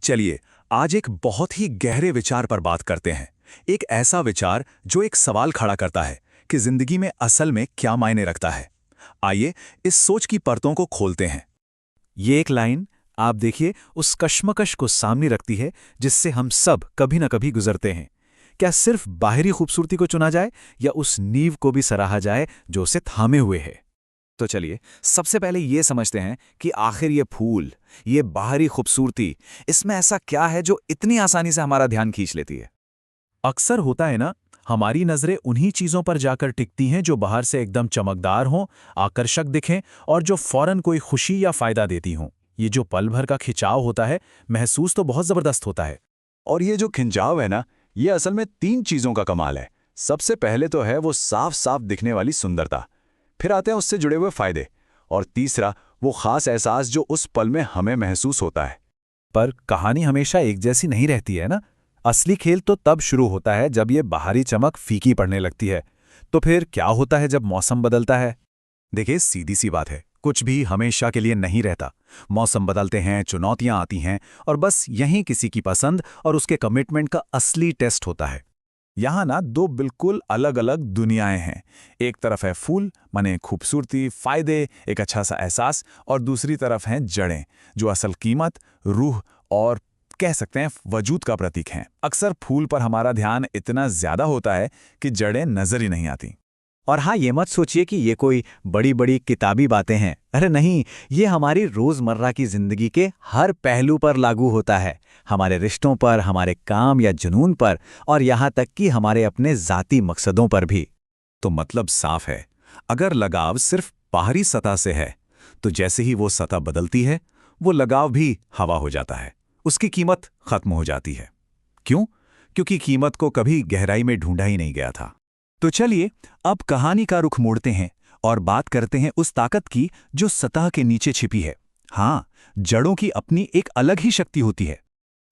चलिए, आज एक बहुत ही गहरे विचार पर बात करते हैं। एक ऐसा विचार जो एक सवाल खड़ा करता है कि जिंदगी में असल में क्या मायने रखता है। आइए इस सोच की परतों को खोलते हैं। ये एक लाइन आप देखिए उस कश्मकश को सामने रखती है जिससे हम सब कभी न कभी गुजरते हैं। क्या सिर्फ बाहरी खूबसूरती को चुना जाए या उस नींव को भी सराहा जाए जो उसे थामे हुए है? तो चलिए सबसे पहले ये समझते हैं कि आखिर ये फूल, ये बाहरी खूबसूरती, इसमें ऐसा क्या है जो इतनी आसानी से हमारा ध्यान खींच लेती है। अक्सर होता है ना, हमारी नजरें उन्हीं चीजों पर जाकर टिकती हैं जो बाहर से एकदम चमकदार हों, आकर्षक दिखें और जो फौरन कोई खुशी या फायदा देती हों। ये जो पल भर का खिंचाव होता है, महसूस तो बहुत जबरदस्त होता है। और ये जो खिंचाव है ना, ये असल में 3 चीज़ों का कमाल है। सबसे पहले तो है वो साफ साफ दिखने वाली सुंदरता, फिर आते हैं उससे जुड़े हुए फायदे, और तीसरा वो खास एहसास जो उस पल में हमें महसूस होता है। पर कहानी हमेशा एक जैसी नहीं रहती है ना। असली खेल तो तब शुरू होता है जब ये बाहरी चमक फीकी पड़ने लगती है। तो फिर क्या होता है जब मौसम बदलता है? देखिए, सीधी सी बात है, कुछ भी हमेशा के लिए नहीं रहता। मौसम बदलते हैं, चुनौतियां आती हैं, और बस यहीं किसी की पसंद और उसके कमिटमेंट का असली टेस्ट होता है। यहाँ ना दो बिल्कुल अलग अलग दुनियाएं हैं। एक तरफ है फूल, माने खूबसूरती, फायदे, एक अच्छा सा एहसास, और दूसरी तरफ हैं जड़ें, जो असल कीमत, रूह और कह सकते हैं वजूद का प्रतीक हैं। अक्सर फूल पर हमारा ध्यान इतना ज्यादा होता है कि जड़ें नजर ही नहीं आती। और हाँ, ये मत सोचिए कि ये कोई बड़ी बड़ी किताबी बातें हैं। अरे नहीं, ये हमारी रोजमर्रा की जिंदगी के हर पहलू पर लागू होता है। हमारे रिश्तों पर, हमारे काम या जुनून पर, और यहाँ तक कि हमारे अपने ज़ाती मकसदों पर भी। तो मतलब साफ है, अगर लगाव सिर्फ बाहरी सतह से है, तो जैसे ही वो सतह बदलती है, वो लगाव भी हवा हो जाता है। उसकी कीमत खत्म हो जाती है। क्यों? क्योंकि कीमत को कभी गहराई में ढूंढा ही नहीं गया था। तो चलिए अब कहानी का रुख मोड़ते हैं और बात करते हैं उस ताकत की जो सतह के नीचे छिपी है। हाँ, जड़ों की अपनी एक अलग ही शक्ति होती है।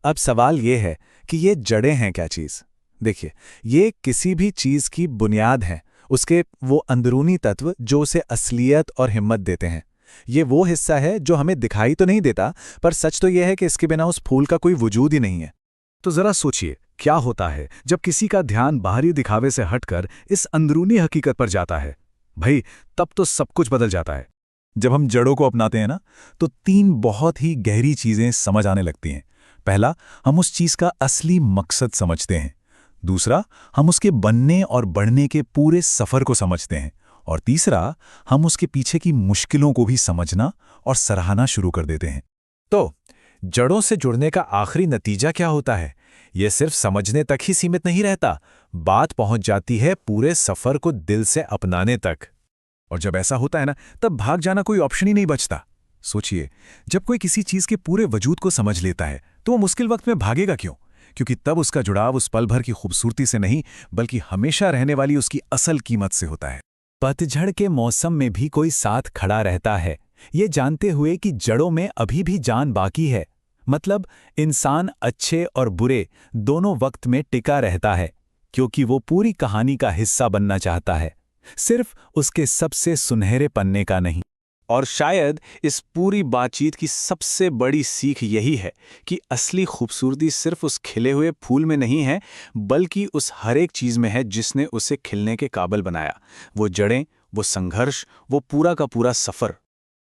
अब सवाल ये है कि ये जड़ें हैं क्या चीज़? देखिए, ये किसी भी चीज़ की बुनियाद हैं, उसके वो अंदरूनी तत्व जो उसे असलियत और हिम्मत देते हैं। ये वो हिस्सा है जो हमें दिखाई तो नहीं देता, पर सच तो यह है कि इसके बिना उस फूल का कोई वजूद ही नहीं है। तो जरा सोचिए, क्या होता है जब किसी का ध्यान बाहरी दिखावे से हटकर इस अंदरूनी हकीकत पर जाता है? भाई, तब तो सब कुछ बदल जाता है। जब हम जड़ों को अपनाते हैं ना, तो 3 बहुत ही गहरी चीजें समझ आने लगती हैं। पहला, हम उस चीज का असली मकसद समझते हैं। दूसरा, हम उसके बनने और बढ़ने के पूरे सफर को समझते हैं। और तीसरा, हम उसके पीछे की मुश्किलों को भी समझना और सराहना शुरू कर देते हैं। तो जड़ों से जुड़ने का आखिरी नतीजा क्या होता है? ये सिर्फ समझने तक ही सीमित नहीं रहता, बात पहुंच जाती है पूरे सफर को दिल से अपनाने तक। और जब ऐसा होता है ना, तब भाग जाना कोई ऑप्शन ही नहीं बचता। सोचिए, जब कोई किसी चीज के पूरे वजूद को समझ लेता है, तो वो मुश्किल वक्त में भागेगा क्यों? क्योंकि तब उसका जुड़ाव उस पल भर की खूबसूरती से नहीं, बल्कि हमेशा रहने वाली उसकी असल कीमत से होता है। पतझड़ के मौसम में भी कोई साथ खड़ा रहता है, ये जानते हुए कि जड़ों में अभी भी जान बाकी है। मतलब इंसान अच्छे और बुरे दोनों वक्त में टिका रहता है, क्योंकि वो पूरी कहानी का हिस्सा बनना चाहता है, सिर्फ उसके सबसे सुनहरे पन्ने का नहीं। और शायद इस पूरी बातचीत की सबसे बड़ी सीख यही है कि असली खूबसूरती सिर्फ उस खिले हुए फूल में नहीं है, बल्कि उस हर एक चीज़ में है जिसने उसे खिलने के काबिल बनाया। वो जड़ें, वो संघर्ष, वो पूरा का पूरा सफ़र।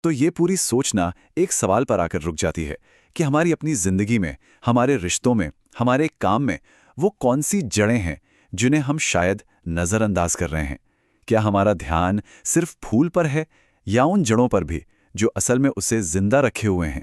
तो ये पूरी सोचना एक सवाल पर आकर रुक जाती है कि हमारी अपनी जिंदगी में, हमारे रिश्तों में, हमारे काम में वो कौन सी जड़ें हैं जिन्हें हम शायद नज़रअंदाज कर रहे हैं। क्या हमारा ध्यान सिर्फ फूल पर है, या उन जड़ों पर भी जो असल में उसे जिंदा रखे हुए हैं?